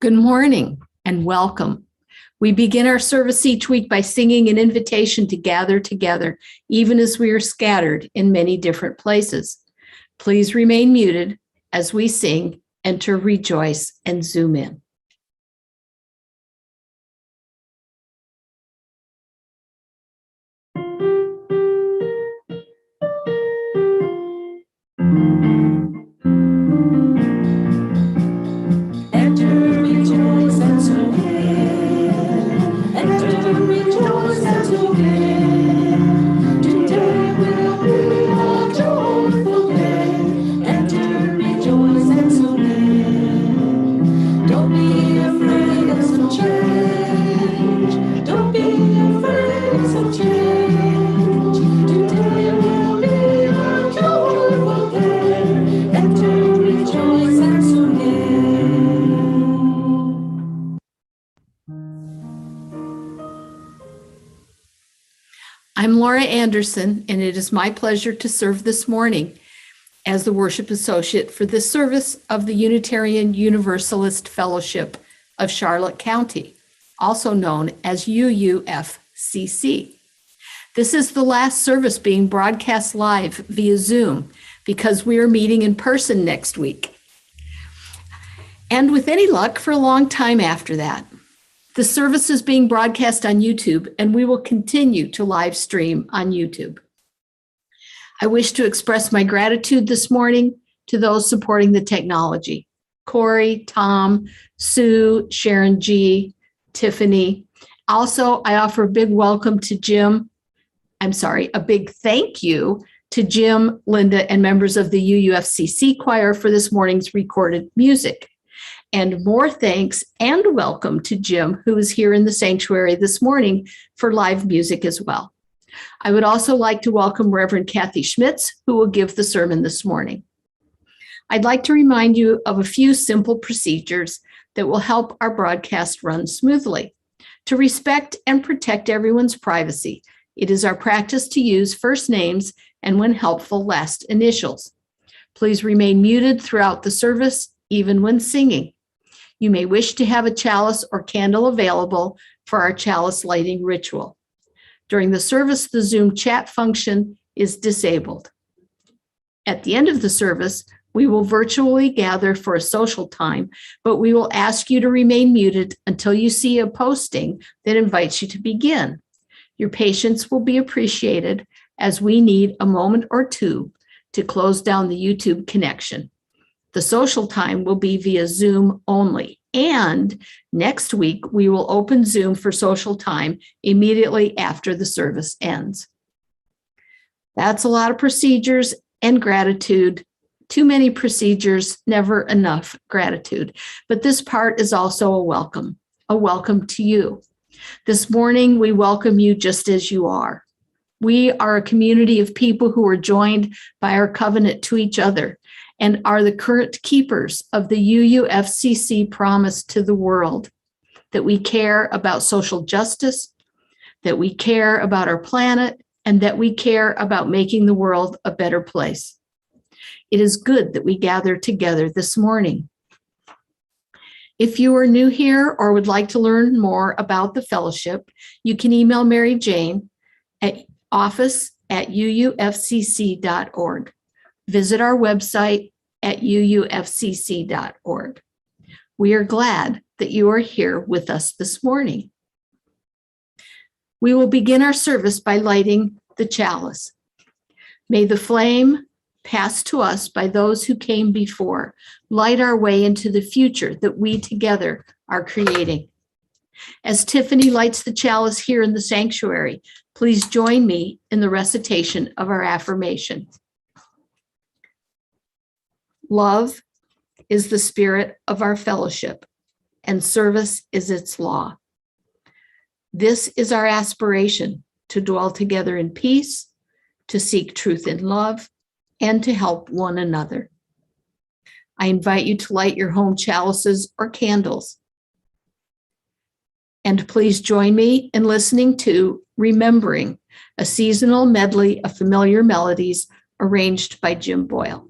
Good morning and welcome. We begin our service each week by singing an invitation to gather together, even as we are scattered in many different places. Please remain muted as we sing Enter, Rejoice, and Zoom in. I'm Laura Anderson, and it is my pleasure to serve this morning as the worship associate for this service of the Unitarian Universalist Fellowship of Charlotte County, also known as UUFCC. This is the last service being broadcast live via Zoom because we are meeting in person next week. And with any luck, for a long time after that. The service is being broadcast on YouTube, and we will continue to live stream on YouTube. I wish to express my gratitude this morning to those supporting the technology: Corey, Tom, Sue, Sharon G., Tiffany. Also, I offer a big welcome to a big thank you to Jim, Linda, and members of the UUFCC choir for this morning's recorded music. And more thanks and welcome to Jim, who is here in the sanctuary this morning for live music as well. I would also like to welcome Reverend Kathy Schmidt, who will give the sermon this morning. I'd like to remind you of a few simple procedures that will help our broadcast run smoothly. To respect and protect everyone's privacy, it is our practice to use first names and, when helpful, last initials. Please remain muted throughout the service, even when singing. You may wish to have a chalice or candle available for our chalice lighting ritual. During the service, the Zoom chat function is disabled. At the end of the service, we will virtually gather for a social time, but we will ask you to remain muted until you see a posting that invites you to begin. Your patience will be appreciated as we need a moment or two to close down the YouTube connection. The social time will be via Zoom only. And next week, we will open Zoom for social time immediately after the service ends. That's a lot of procedures and gratitude. Too many procedures, never enough gratitude. But this part is also a welcome to you. This morning, we welcome you just as you are. We are a community of people who are joined by our covenant to each other and are the current keepers of the UUFCC promise to the world that we care about social justice, that we care about our planet, and that we care about making the world a better place. It is good that we gather together this morning. If you are new here or would like to learn more about the fellowship, you can email Mary Jane at office@uufcc.org. Visit our website at uufcc.org. We are glad that you are here with us this morning. We will begin our service by lighting the chalice. May the flame passed to us by those who came before light our way into the future that we together are creating. As Tiffany lights the chalice here in the sanctuary, please join me in the recitation of our affirmation. Love is the spirit of our fellowship, and service is its law. This is our aspiration, to dwell together in peace, to seek truth in love, and to help one another. I invite you to light your home chalices or candles. And please join me in listening to Remembering, a seasonal medley of familiar melodies arranged by Jim Boyle.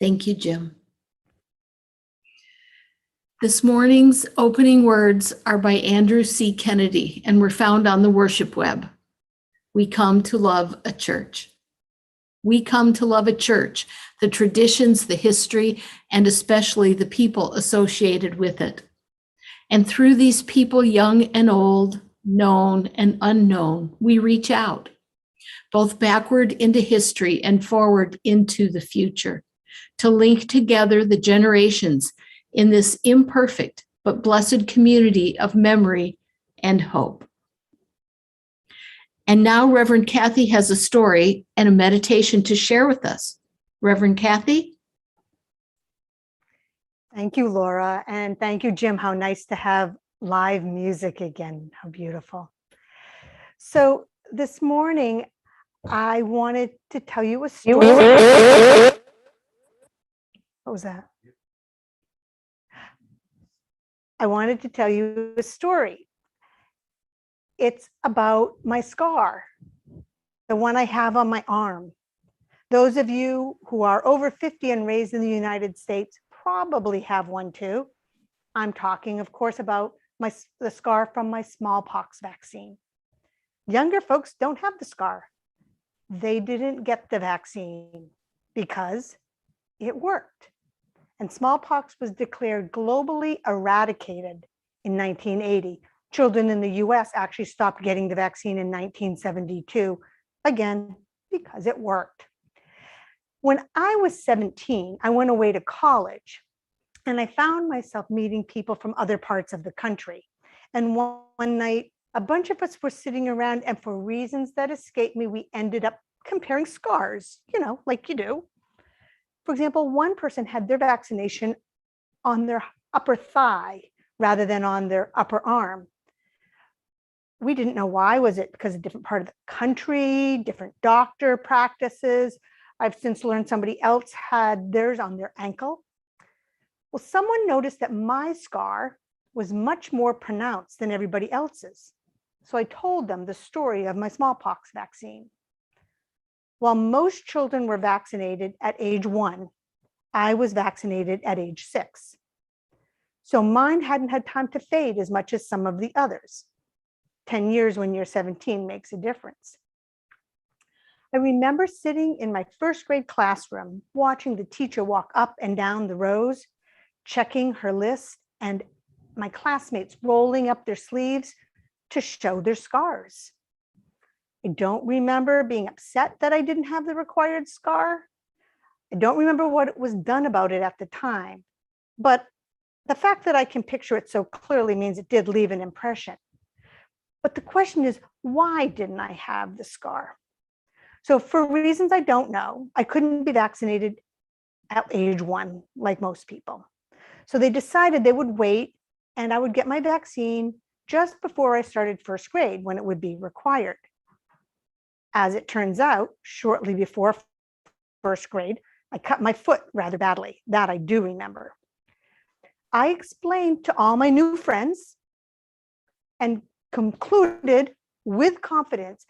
Thank you, Jim. This morning's opening words are by Andrew C. Kennedy and were found on the worship web. We come to love a church. We come to love a church, the traditions, the history, and especially the people associated with it. And through these people, young and old, known and unknown, we reach out, both backward into history and forward into the future, to link together the generations in this imperfect but blessed community of memory and hope. And now Reverend Kathy has a story and a meditation to share with us. Reverend Kathy? Thank you, Laura, and thank you, Jim. How nice to have live music again. How beautiful. So this morning, I wanted to tell you a story. What was that? I wanted to tell you a story. It's about my scar, the one I have on my arm. Those of you who are over 50 and raised in the United States probably have one too. I'm talking, of course, about the scar from my smallpox vaccine. Younger folks don't have the scar. They didn't get the vaccine because it worked. And smallpox was declared globally eradicated in 1980. Children in the US actually stopped getting the vaccine in 1972, again, because it worked. When I was 17, I went away to college and I found myself meeting people from other parts of the country. And one night, a bunch of us were sitting around, and for reasons that escape me, we ended up comparing scars, like you do. For example, one person had their vaccination on their upper thigh rather than on their upper arm. We didn't know why. Was it because of a different part of the country, different doctor practices? I've since learned somebody else had theirs on their ankle. Well, someone noticed that my scar was much more pronounced than everybody else's. So I told them the story of my smallpox vaccine. While most children were vaccinated at age 1, I was vaccinated at age 6. So mine hadn't had time to fade as much as some of the others. 10 years when you're 17 makes a difference. I remember sitting in my first grade classroom, watching the teacher walk up and down the rows, checking her list, and my classmates rolling up their sleeves to show their scars. I don't remember being upset that I didn't have the required scar. I don't remember what was done about it at the time, but the fact that I can picture it so clearly means it did leave an impression. But the question is, why didn't I have the scar? So for reasons I don't know, I couldn't be vaccinated at age 1 like most people. So they decided they would wait and I would get my vaccine just before I started first grade when it would be required. As it turns out, shortly before first grade, I cut my foot rather badly. That I do remember. I explained to all my new friends and concluded with confidence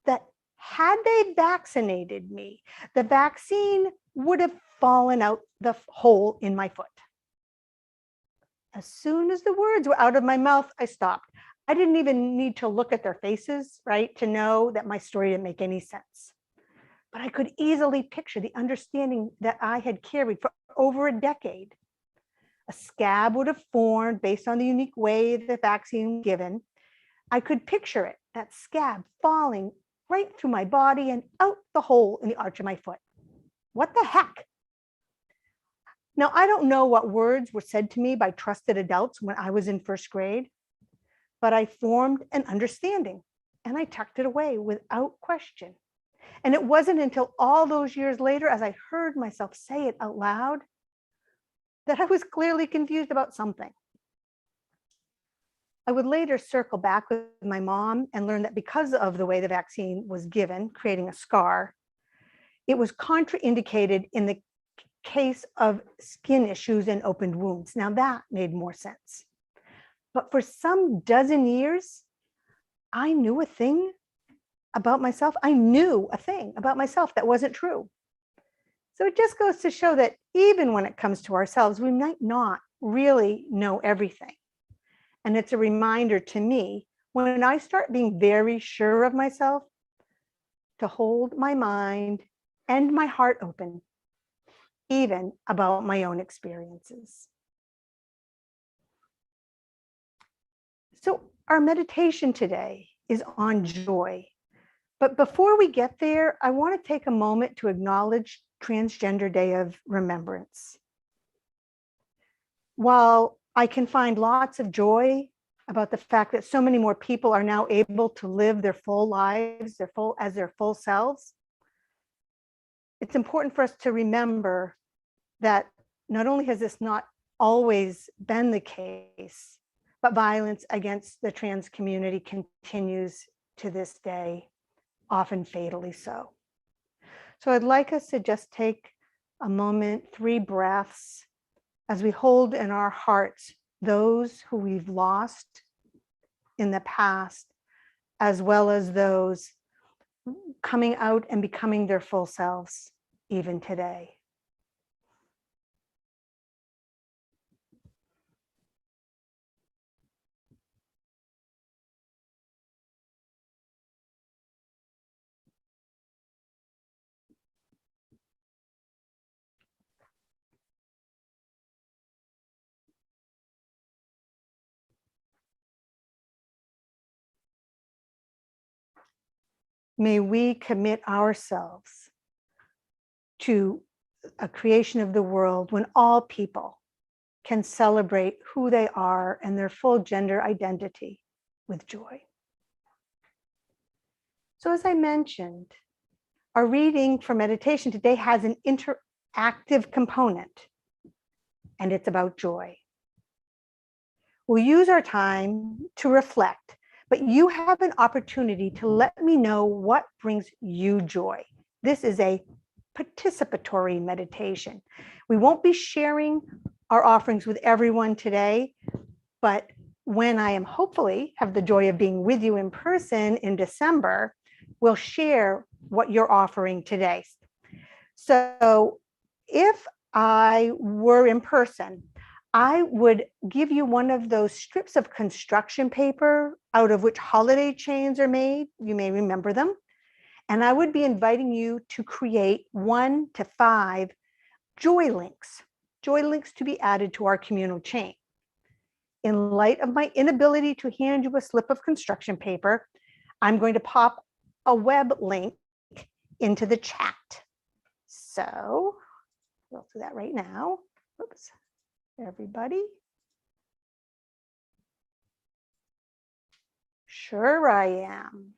that had they vaccinated me, the vaccine would have fallen out the hole in my foot. As soon as the words were out of my mouth, I stopped. I didn't even need to look at their faces, right, to know that my story didn't make any sense. But I could easily picture the understanding that I had carried for over a decade. A scab would have formed based on the unique way the vaccine was given. I could picture it, that scab falling right through my body and out the hole in the arch of my foot. What the heck? Now, I don't know what words were said to me by trusted adults when I was in first grade, but I formed an understanding and I tucked it away without question. And it wasn't until all those years later, as I heard myself say it out loud, that I was clearly confused about something. I would later circle back with my mom and learn that because of the way the vaccine was given, creating a scar, it was contraindicated in the case of skin issues and opened wounds. Now that made more sense. But for some dozen years, I knew a thing about myself. I knew a thing about myself that wasn't true. So it just goes to show that even when it comes to ourselves, we might not really know everything. And it's a reminder to me, when I start being very sure of myself, to hold my mind and my heart open, even about my own experiences. So our meditation today is on joy. But before we get there, I want to take a moment to acknowledge Transgender Day of Remembrance. While I can find lots of joy about the fact that so many more people are now able to live their full lives, their full selves, it's important for us to remember that not only has this not always been the case, but violence against the trans community continues to this day, often fatally so. So I'd like us to just take a moment, 3 breaths, as we hold in our hearts those who we've lost in the past, as well as those coming out and becoming their full selves even today. May we commit ourselves to a creation of the world when all people can celebrate who they are and their full gender identity with joy. So as I mentioned, our reading for meditation today has an interactive component, and it's about joy. We'll use our time to reflect, but you have an opportunity to let me know what brings you joy. This is a participatory meditation. We won't be sharing our offerings with everyone today, but when I am hopefully have the joy of being with you in person in December, we'll share what you're offering today. So if I were in person, I would give you one of those strips of construction paper out of which holiday chains are made. You may remember them. And I would be inviting you to create 1 to 5 joy links to be added to our communal chain. In light of my inability to hand you a slip of construction paper, I'm going to pop a web link into the chat. So we'll do that right now. Oops, everybody. Sure I am.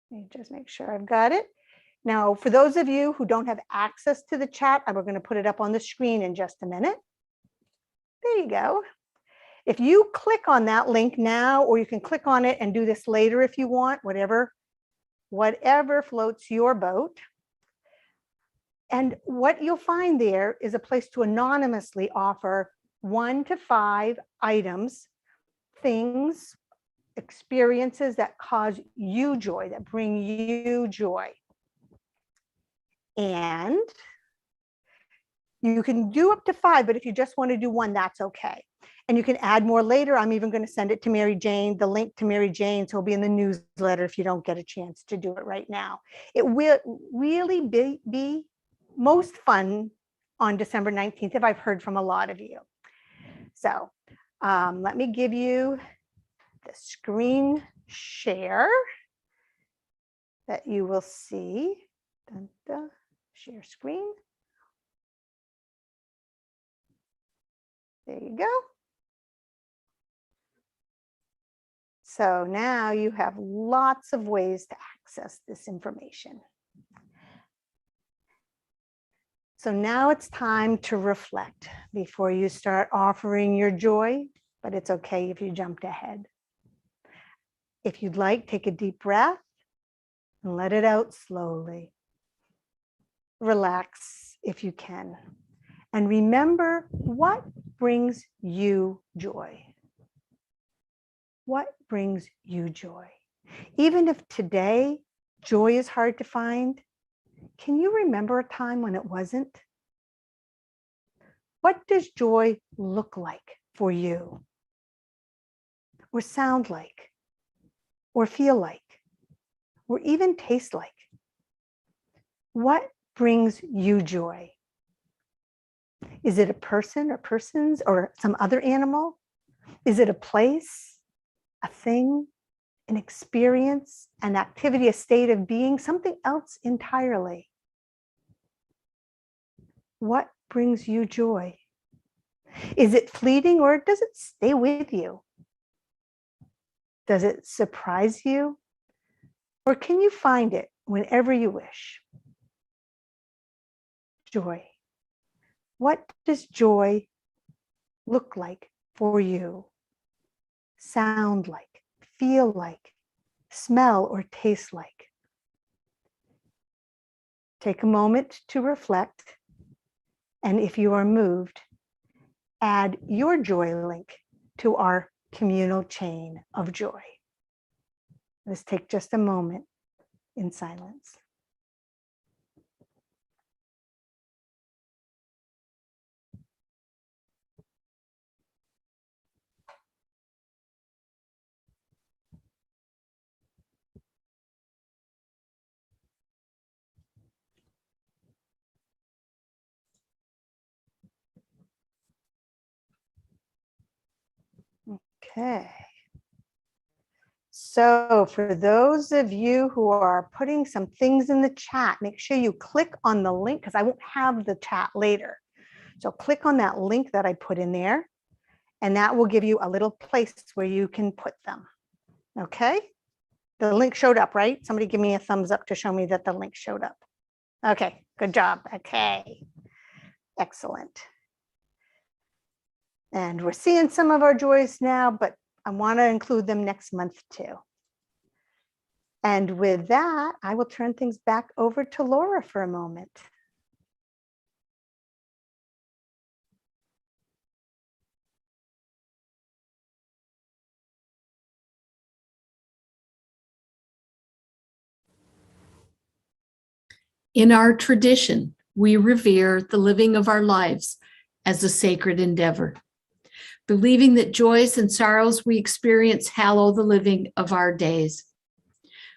Let me just make sure I've got it. Now, for those of you who don't have access to the chat, we're going to put it up on the screen in just a minute. There you go. If you click on that link now, or you can click on it and do this later if you want, whatever floats your boat. And what you'll find there is a place to anonymously offer 1 to 5 items, things, experiences that cause you joy, that bring you joy. And you can do up to 5, but if you just want to do 1, that's okay. And you can add more later. I'm even going to send it to Mary Jane, the link to Mary Jane, so it'll be in the newsletter if you don't get a chance to do it right now. It will really be most fun on December 19th, if I've heard from a lot of you. So let me give you the screen share that you will see. Dun, dun, share screen. There you go. So now you have lots of ways to access this information. So now it's time to reflect before you start offering your joy, but it's okay if you jumped ahead. If you'd like, take a deep breath and let it out slowly. Relax if you can. And remember what brings you joy. What brings you joy? Even if today joy is hard to find, can you remember a time when it wasn't? What does joy look like for you? Or sound like? Or feel like? Or even taste like? What brings you joy? Is it a person or persons or some other animal? Is it a place, a thing, an experience, an activity, a state of being, something else entirely? What brings you joy? Is it fleeting or does it stay with you? Does it surprise you? Or can you find it whenever you wish? Joy. What does joy look like for you? Sound like, feel like, smell or taste like? Take a moment to reflect, and if you are moved, add your joy link to our communal chain of joy. Let's take just a moment in silence. Okay. So for those of you who are putting some things in the chat, make sure you click on the link because I won't have the chat later. So click on that link that I put in there, and that will give you a little place where you can put them. Okay. The link showed up, right? Somebody give me a thumbs up to show me that the link showed up. Okay, good job. Okay, excellent. And we're seeing some of our joys now, but I want to include them next month too. And with that, I will turn things back over to Laura for a moment. In our tradition, we revere the living of our lives as a sacred endeavor, believing that joys and sorrows we experience hallow the living of our days.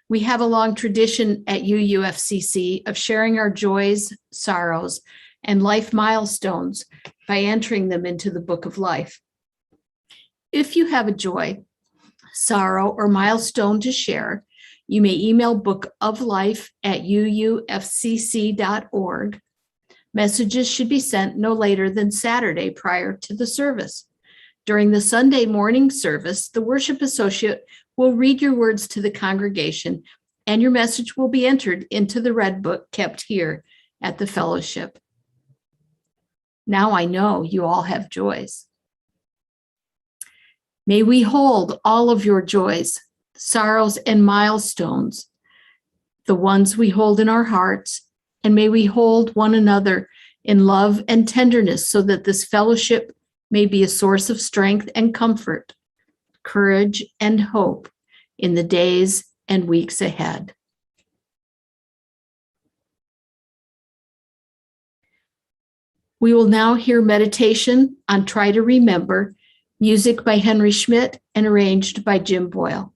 We have a long tradition at UUFCC of sharing our joys, sorrows, and life milestones by entering them into the Book of Life. If you have a joy, sorrow, or milestone to share, you may email bookoflife@uufcc.org. Messages should be sent no later than Saturday prior to the service. During the Sunday morning service, the worship associate will read your words to the congregation, and your message will be entered into the red book kept here at the fellowship. Now I know you all have joys. May we hold all of your joys, sorrows, and milestones, the ones we hold in our hearts, and may we hold one another in love and tenderness so that this fellowship may be a source of strength and comfort, courage and hope in the days and weeks ahead. We will now hear meditation on Try to Remember, music by Henry Schmidt and arranged by Jim Boyle.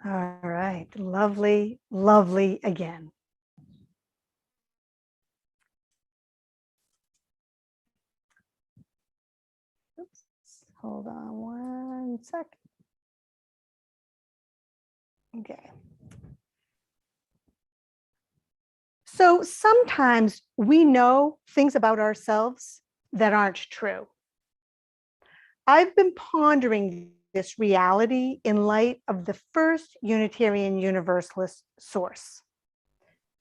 All right, lovely, lovely again. Oops, hold on one second. Okay. So sometimes we know things about ourselves that aren't true. I've been pondering this reality in light of the first Unitarian Universalist source.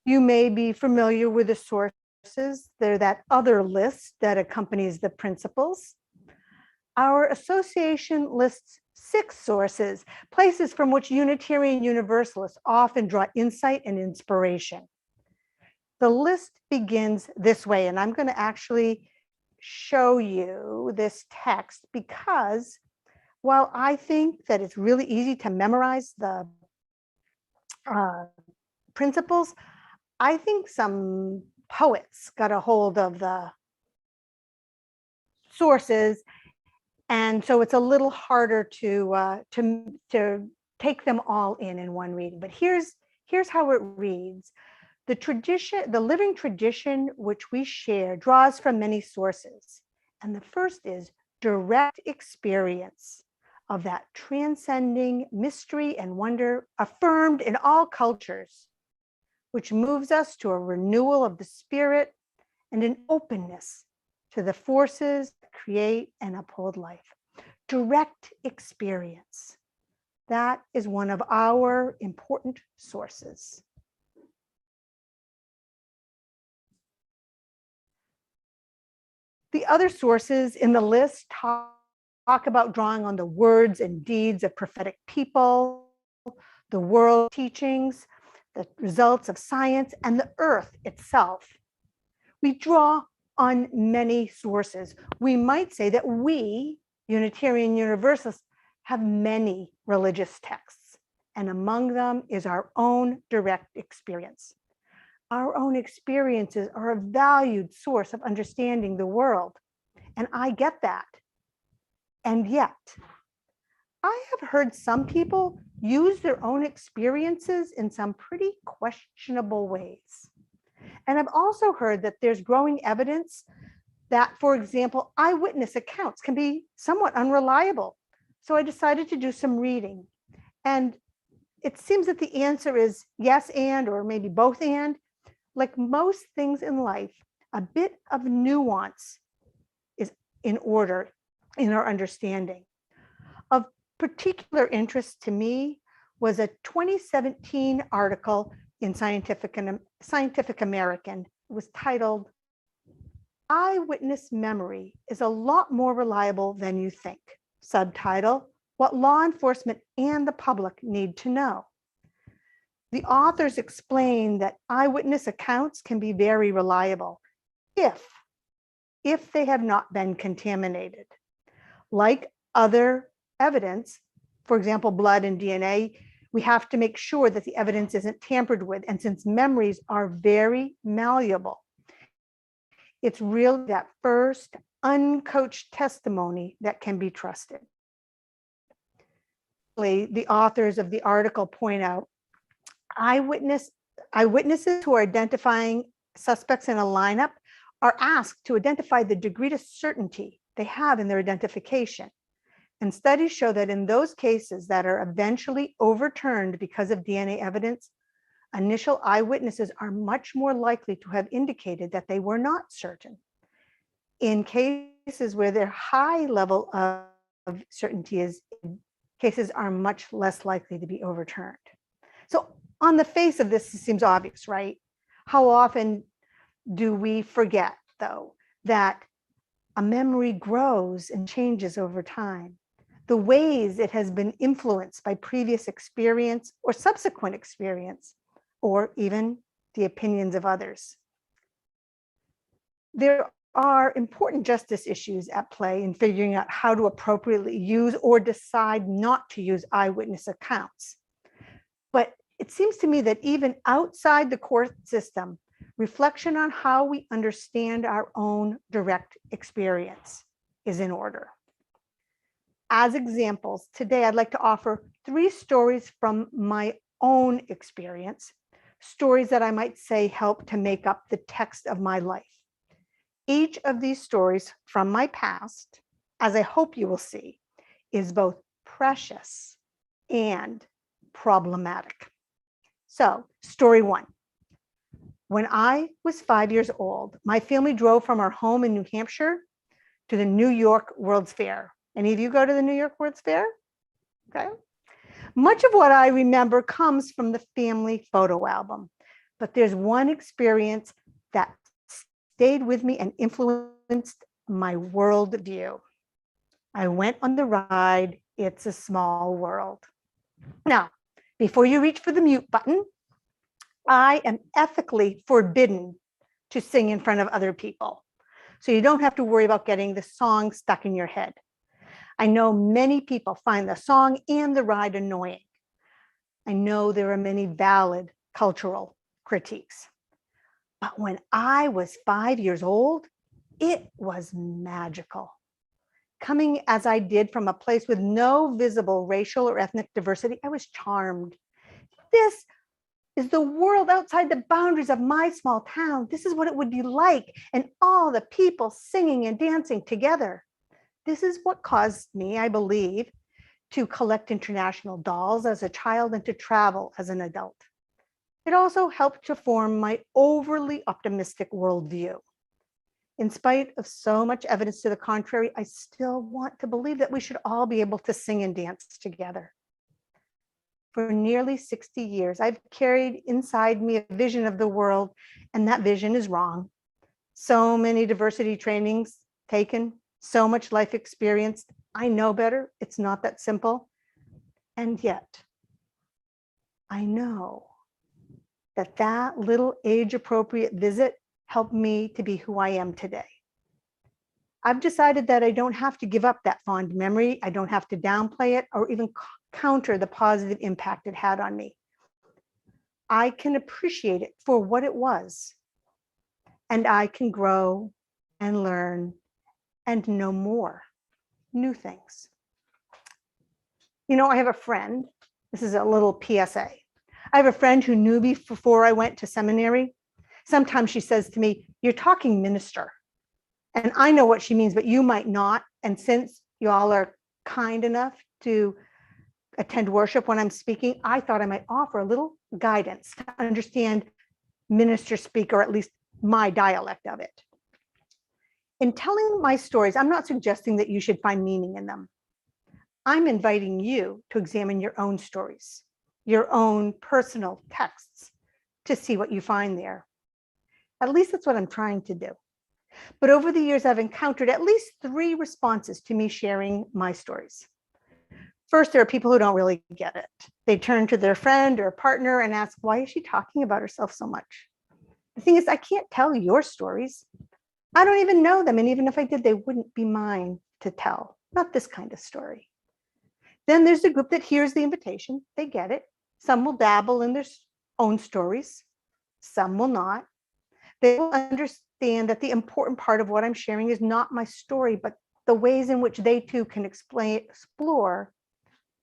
You may be familiar with the sources. They're that other list that accompanies the principles. Our association lists 6 sources, places from which Unitarian Universalists often draw insight and inspiration. The list begins this way, and I'm going to actually show you this text because while I think that it's really easy to memorize the principles, I think some poets got a hold of the sources, and so it's a little harder to take them all in one reading. But here's how it reads. The tradition, the living tradition which we share draws from many sources. And the first is direct experience of that transcending mystery and wonder affirmed in all cultures, which moves us to a renewal of the spirit and an openness to the forces that create and uphold life. Direct experience. That is one of our important sources. The other sources in the list talk about drawing on the words and deeds of prophetic people, the world teachings, the results of science, and the earth itself. We draw on many sources. We might say that we, Unitarian Universalists, have many religious texts, and among them is our own direct experience. Our own experiences are a valued source of understanding the world, and I get that. And yet, I have heard some people use their own experiences in some pretty questionable ways. And I've also heard that there's growing evidence that, for example, eyewitness accounts can be somewhat unreliable. So I decided to do some reading. And it seems that the answer is yes and, or maybe both and. Like most things in life, a bit of nuance is in order in our understanding. Of particular interest to me was a 2017 article in Scientific American. It was titled, "Eyewitness Memory is a Lot More Reliable Than You Think." Subtitle, "What Law Enforcement and the Public Need to Know." The authors explain that eyewitness accounts can be very reliable if they have not been contaminated. Like other evidence, for example, blood and DNA, we have to make sure that the evidence isn't tampered with. And since memories are very malleable, it's really that first uncoached testimony that can be trusted. The authors of the article point out eyewitnesses who are identifying suspects in a lineup are asked to identify the degree of certainty they have in their identification. And studies show that in those cases that are eventually overturned because of DNA evidence, initial eyewitnesses are much more likely to have indicated that they were not certain. In cases where their high level of certainty is, cases are much less likely to be overturned. So on the face of this, it seems obvious, right? How often do we forget, though, that a memory grows and changes over time? The ways it has been influenced by previous experience or subsequent experience, or even the opinions of others. There are important justice issues at play in figuring out how to appropriately use or decide not to use eyewitness accounts. But it seems to me that even outside the court system, reflection on how we understand our own direct experience is in order. As examples, today I'd like to offer 3 stories from my own experience, stories that I might say help to make up the text of my life. Each of these stories from my past as I hope you will see, is both precious and problematic. So, story one. When I was 5 years old, my family drove from our home in New Hampshire to the New York World's Fair. Any of you go to the New York World's Fair? Okay. Much of what I remember comes from the family photo album, but there's one experience that stayed with me and influenced my worldview. I went on the ride, It's a Small World. Now, before you reach for the mute button, I am ethically forbidden to sing in front of other people. So you don't have to worry about getting the song stuck in your head. I know many people find the song and the ride annoying. I know there are many valid cultural critiques. But when I was 5 years old, it was magical. Coming as I did from a place with no visible racial or ethnic diversity, I was charmed. This is the world outside the boundaries of my small town. This is what it would be like, and all the people singing and dancing together. This is what caused me, I believe, to collect international dolls as a child and to travel as an adult. It also helped to form my overly optimistic worldview. In spite of so much evidence to the contrary, I still want to believe that we should all be able to sing and dance together. For nearly 60 years, I've carried inside me a vision of the world, and that vision is wrong. So many diversity trainings taken, so much life experienced. I know better. It's not that simple. And yet, I know that little age-appropriate visit helped me to be who I am today. I've decided that I don't have to give up that fond memory. I don't have to downplay it or even counter the positive impact it had on me. I can appreciate it for what it was, and I can grow and learn and know more new things. You know, I have a friend, this is a little PSA. I have a friend who knew me before I went to seminary. Sometimes she says to me, "You're talking minister." And I know what she means, but you might not. And since you all are kind enough to attend worship when I'm speaking, I thought I might offer a little guidance to understand minister speak, or at least my dialect of it. In telling my stories, I'm not suggesting that you should find meaning in them. I'm inviting you to examine your own stories, your own personal texts, to see what you find there. At least that's what I'm trying to do. But over the years, I've encountered at least 3 responses to me sharing my stories. First, there are people who don't really get it. They turn to their friend or partner and ask, "Why is she talking about herself so much?" The thing is, I can't tell your stories. I don't even know them. And even if I did, they wouldn't be mine to tell. Not this kind of story. Then there's a group that hears the invitation. They get it. Some will dabble in their own stories. Some will not. They will understand that the important part of what I'm sharing is not my story, but the ways in which they too can explore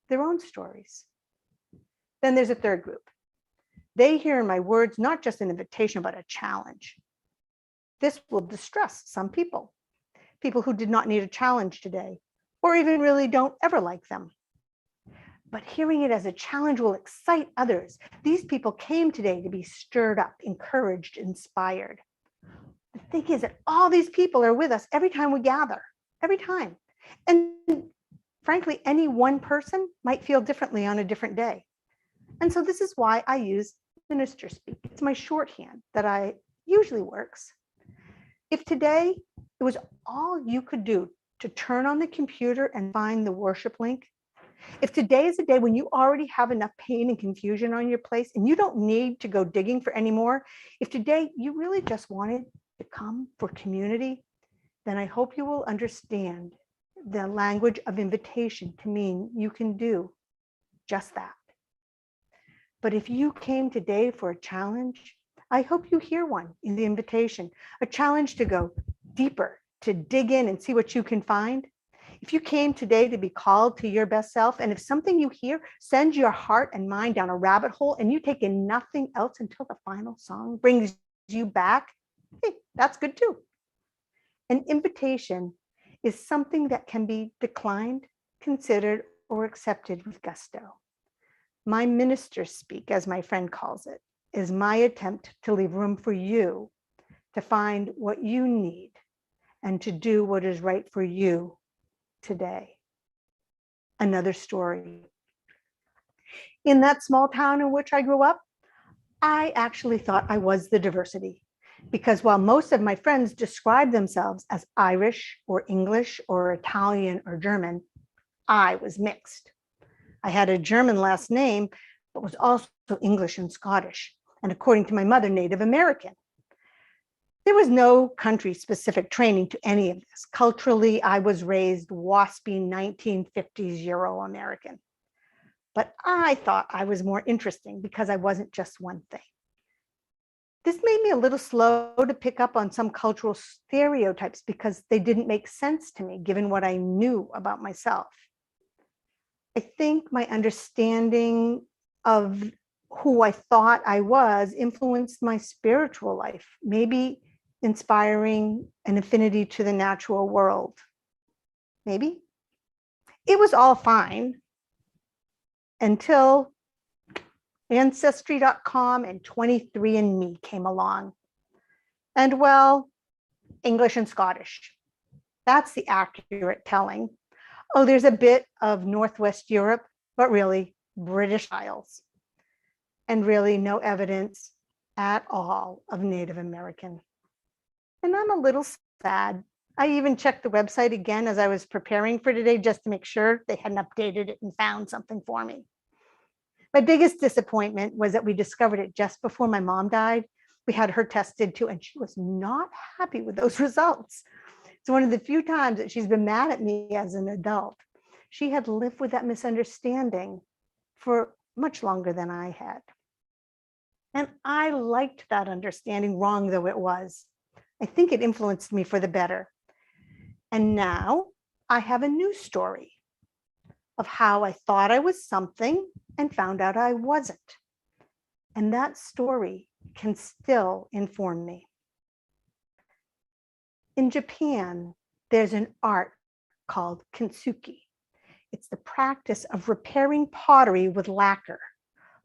their own stories. Then there's a third group. They hear in my words not just an invitation, but a challenge. This will distress some people who did not need a challenge today, or even really don't ever like them. But hearing it as a challenge will excite others. These people came today to be stirred up, encouraged, inspired. The thing is that all these people are with us every time we gather, every time. And frankly, any one person might feel differently on a different day. And so this is why I use minister speak. It's my shorthand that usually works. If today it was all you could do to turn on the computer and find the worship link, if today is a day when you already have enough pain and confusion on your plate and you don't need to go digging for any more, if today you really just wanted to come for community, then I hope you will understand the language of invitation to mean you can do just that. But if you came today for a challenge, I hope you hear one in the invitation, a challenge to go deeper, to dig in and see what you can find. If you came today to be called to your best self, and if something you hear sends your heart and mind down a rabbit hole and you take in nothing else until the final song brings you back, hey, that's good too. An invitation is something that can be declined, considered, or accepted with gusto. My minister speak, as my friend calls it, is my attempt to leave room for you to find what you need and to do what is right for you today. Another story. In that small town in which I grew up, I actually thought I was the diversity, because while most of my friends described themselves as Irish or English or Italian or German, I was mixed. I had a German last name, but was also English and Scottish, and according to my mother, Native American. There was no country-specific training to any of this. Culturally, I was raised waspy 1950s Euro-American. But I thought I was more interesting because I wasn't just one thing. This made me a little slow to pick up on some cultural stereotypes because they didn't make sense to me given what I knew about myself. I think my understanding of who I thought I was influenced my spiritual life, maybe inspiring an affinity to the natural world. Maybe. It was all fine until Ancestry.com and 23andMe came along. And well, English and Scottish. That's the accurate telling. Oh, there's a bit of Northwest Europe, but really British Isles. And really no evidence at all of Native American. And I'm a little sad. I even checked the website again as I was preparing for today just to make sure they hadn't updated it and found something for me. My biggest disappointment was that we discovered it just before my mom died. We had her tested too, and she was not happy with those results. It's one of the few times that she's been mad at me as an adult. She had lived with that misunderstanding for much longer than I had. And I liked that understanding, wrong though it was. I think it influenced me for the better. And now I have a new story of how I thought I was something and found out I wasn't. And that story can still inform me. In Japan, there's an art called Konsuki. It's the practice of repairing pottery with lacquer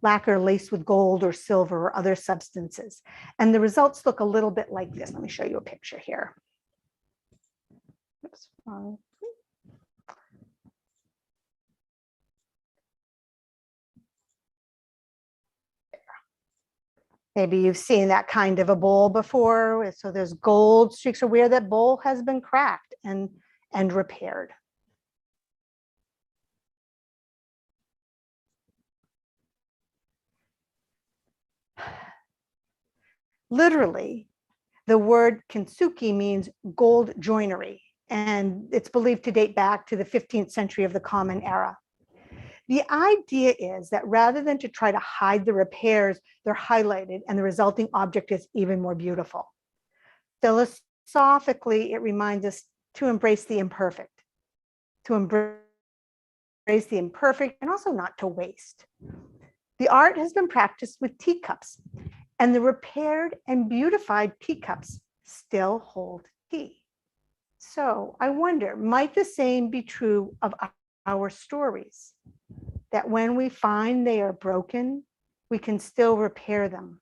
laced with gold or silver or other substances. And the results look a little bit like this. Let me show you a picture here. Oops. Maybe you've seen that kind of a bowl before. So there's gold streaks, or where that bowl has been cracked and repaired. Literally, the word Konsuki means gold joinery, and it's believed to date back to the 15th century of the Common Era. The idea is that rather than to try to hide the repairs, they're highlighted and the resulting object is even more beautiful. Philosophically, it reminds us to embrace the imperfect, and also not to waste. The art has been practiced with teacups, and the repaired and beautified teacups still hold tea. So I wonder, might the same be true of our stories? That when we find they are broken, we can still repair them,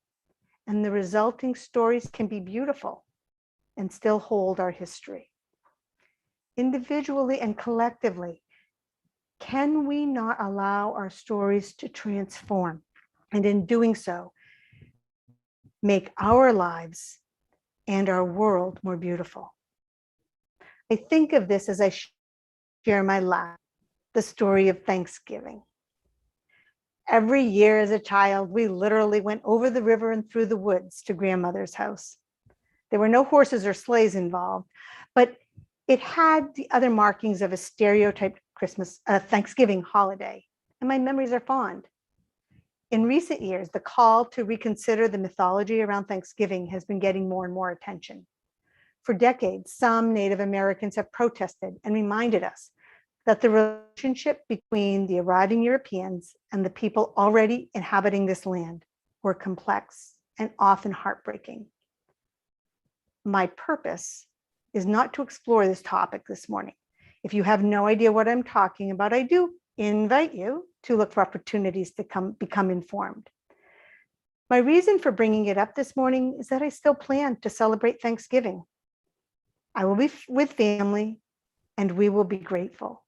and the resulting stories can be beautiful and still hold our history. Individually and collectively, can we not allow our stories to transform, and in doing so, make our lives and our world more beautiful? I think of this as I share my life, the story of Thanksgiving. Every year as a child, we literally went over the river and through the woods to grandmother's house. There were no horses or sleighs involved, but it had the other markings of a stereotyped Thanksgiving holiday, and my memories are fond. In recent years, the call to reconsider the mythology around Thanksgiving has been getting more and more attention. For decades, some Native Americans have protested and reminded us that the relationship between the arriving Europeans and the people already inhabiting this land were complex and often heartbreaking. My purpose is not to explore this topic this morning. If you have no idea what I'm talking about, I do invite you to look for opportunities to become informed. My reason for bringing it up this morning is that I still plan to celebrate Thanksgiving. I will be with family and we will be grateful.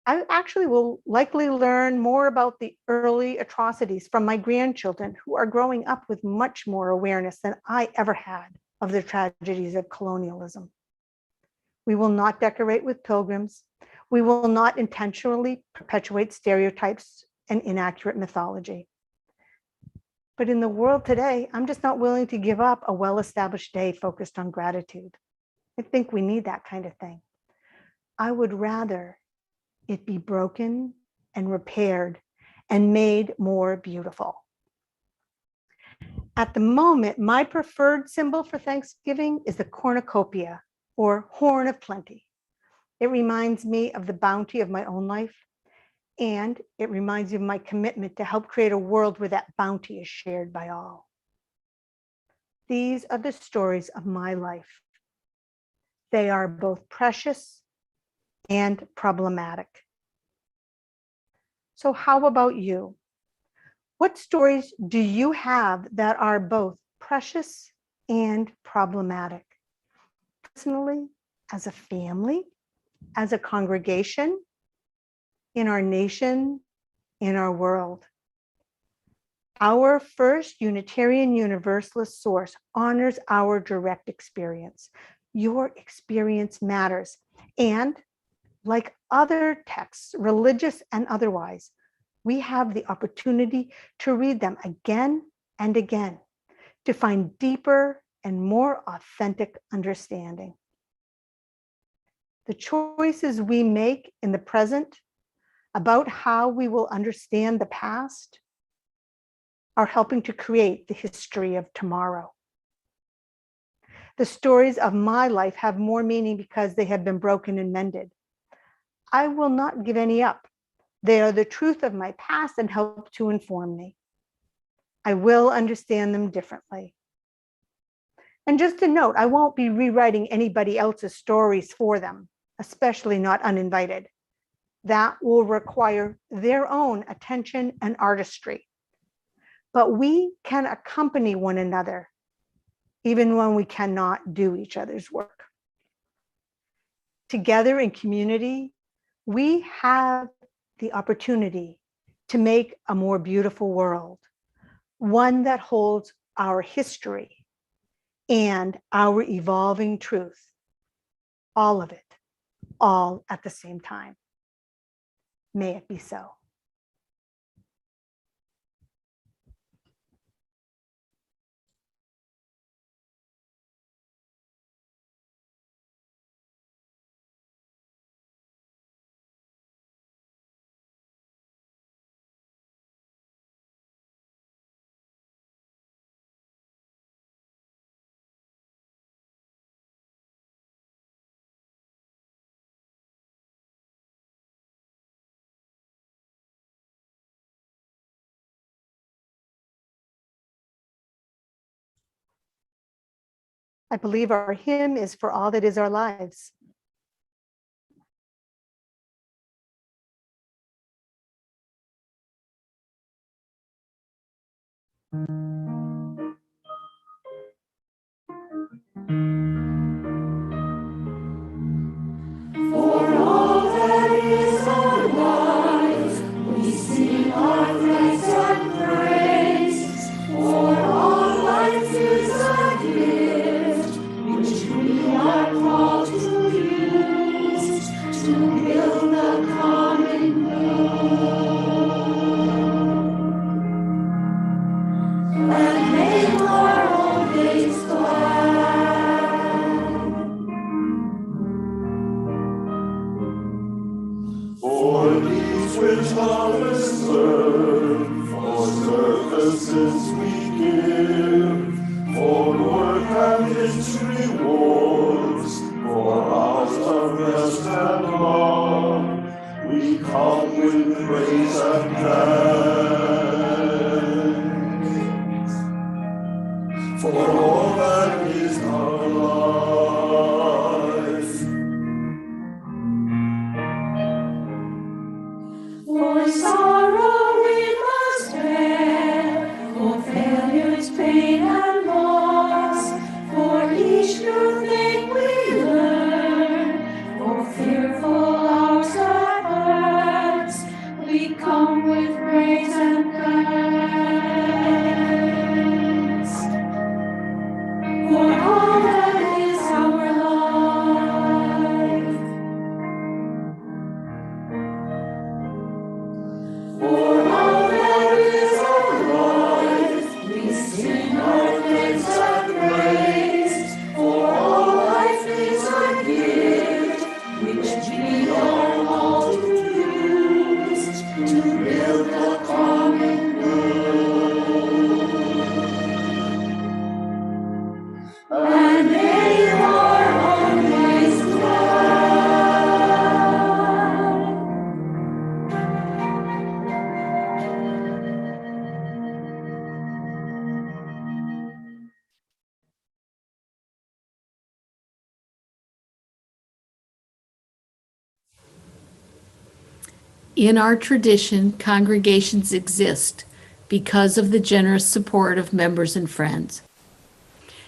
I actually will likely learn more about the early atrocities from my grandchildren who are growing up with much more awareness than I ever had of the tragedies of colonialism. We will not decorate with pilgrims. We will not intentionally perpetuate stereotypes and inaccurate mythology. But in the world today, I'm just not willing to give up a well-established day focused on gratitude. I think we need that kind of thing. I would rather it be broken and repaired and made more beautiful. At the moment, my preferred symbol for Thanksgiving is the cornucopia, or horn of plenty. It reminds me of the bounty of my own life, and it reminds me of my commitment to help create a world where that bounty is shared by all. These are the stories of my life. They are both precious and problematic. So how about you? What stories do you have that are both precious and problematic? Personally, as a family, as a congregation, in our nation, in our world. Our first Unitarian Universalist source honors our direct experience. Your experience matters. And like other texts, religious and otherwise, we have the opportunity to read them again and again to find deeper and more authentic understanding. The choices we make in the present about how we will understand the past are helping to create the history of tomorrow. The stories of my life have more meaning because they have been broken and mended. I will not give any up. They are the truth of my past and help to inform me. I will understand them differently. And just a note, I won't be rewriting anybody else's stories for them, especially not uninvited. That will require their own attention and artistry. But we can accompany one another, even when we cannot do each other's work. Together in community, we have the opportunity to make a more beautiful world, one that holds our history and our evolving truth, all of it, all at the same time. May it be so. I believe our hymn is For All That Is Our Lives. For all that is our lives, we sing our thanks and praise. For all life is a gift, which we are called to use, to build the common good, and make our old days glad. For these which harvest serve, for services we give, for work and its rewards, for hours of rest and love, we come with praise and thanks. For all that is our life. In our tradition, congregations exist because of the generous support of members and friends.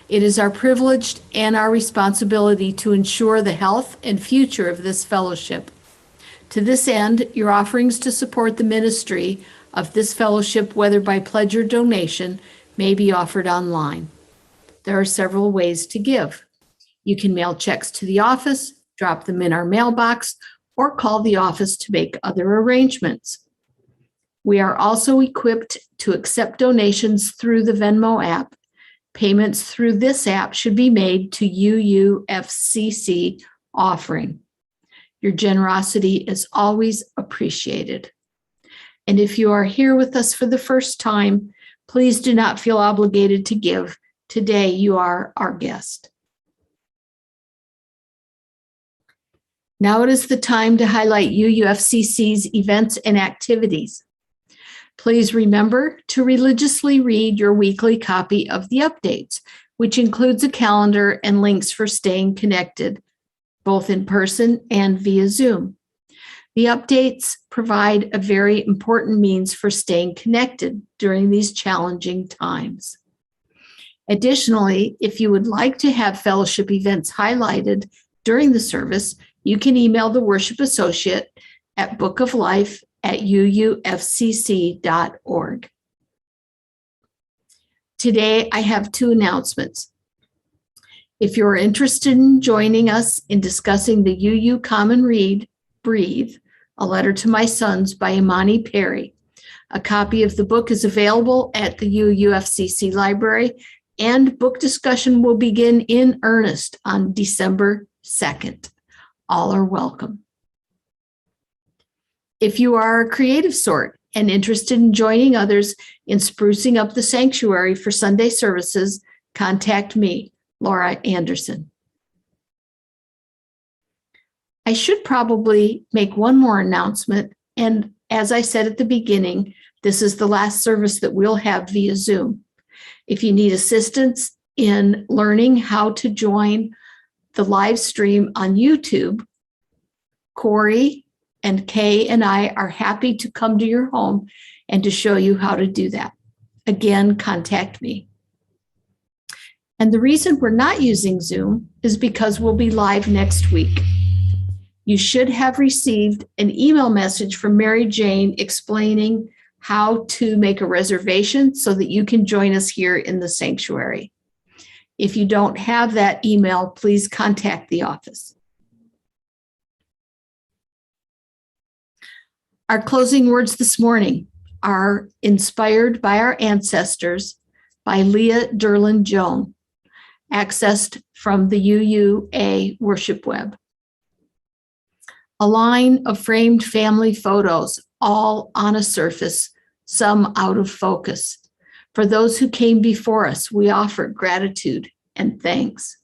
It is our privilege and our responsibility to ensure the health and future of this fellowship. To this end, your offerings to support the ministry of this fellowship, whether by pledge or donation, may be offered online. There are several ways to give. You can mail checks to the office, drop them in our mailbox, or call the office to make other arrangements. We are also equipped to accept donations through the Venmo app. Payments through this app should be made to UUFCC offering. Your generosity is always appreciated. And if you are here with us for the first time, please do not feel obligated to give. Today, you are our guest. Now it is the time to highlight UUFCC's events and activities. Please remember to religiously read your weekly copy of the updates, which includes a calendar and links for staying connected, both in person and via Zoom. The updates provide a very important means for staying connected during these challenging times. Additionally, if you would like to have fellowship events highlighted during the service, you can email the worship associate at bookoflife@uufcc.org. Today, I have two announcements. If you're interested in joining us in discussing the UU Common Read, Breathe, A Letter to My Sons by Imani Perry, a copy of the book is available at the UUFCC library, and book discussion will begin in earnest on December 2nd. All are welcome. If you are a creative sort and interested in joining others in sprucing up the sanctuary for Sunday services, contact me, Laura Anderson. I should probably make one more announcement, and as I said at the beginning, this is the last service that we'll have via Zoom. If you need assistance in learning how to join the live stream on YouTube, Corey and Kay and I are happy to come to your home and to show you how to do that. Again, contact me. And the reason we're not using Zoom is because we'll be live next week. You should have received an email message from Mary Jane explaining how to make a reservation so that you can join us here in the sanctuary. If you don't have that email, please contact the office. Our closing words this morning are inspired by our ancestors by Leah Derlin Joan, accessed from the UUA Worship Web. A line of framed family photos, all on a surface, some out of focus. For those who came before us, we offer gratitude and thanks.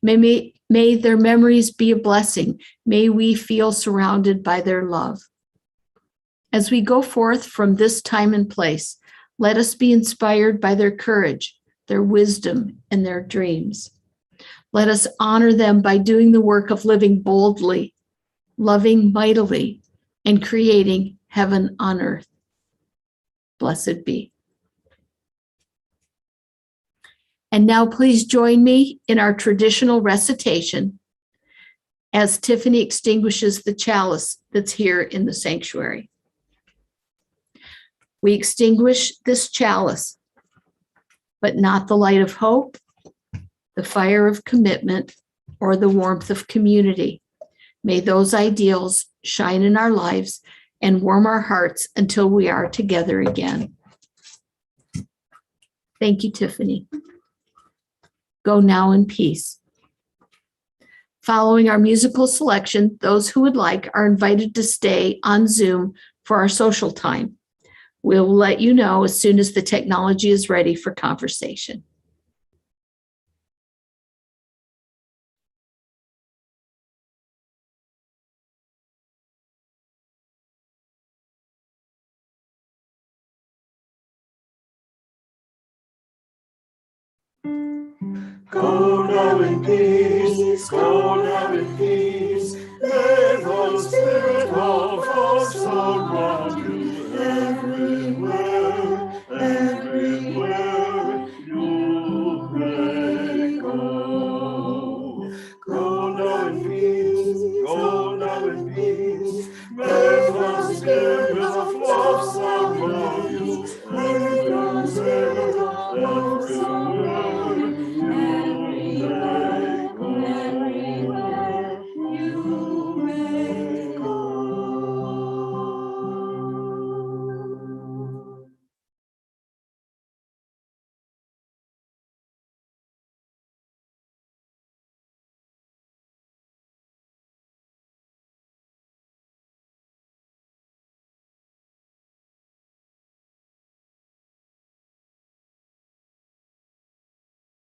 May their memories be a blessing. May we feel surrounded by their love. As we go forth from this time and place, let us be inspired by their courage, their wisdom, and their dreams. Let us honor them by doing the work of living boldly, loving mightily, and creating heaven on earth. Blessed be. And now please join me in our traditional recitation as Tiffany extinguishes the chalice that's here in the sanctuary. We extinguish this chalice, but not the light of hope, the fire of commitment, or the warmth of community. May those ideals shine in our lives and warm our hearts until we are together again. Thank you, Tiffany. Go now in peace. Following our musical selection, those who would like are invited to stay on Zoom for our social time. We'll let you know as soon as the technology is ready for conversation. Go now in peace, go now in peace, let the spirit of our Spirit.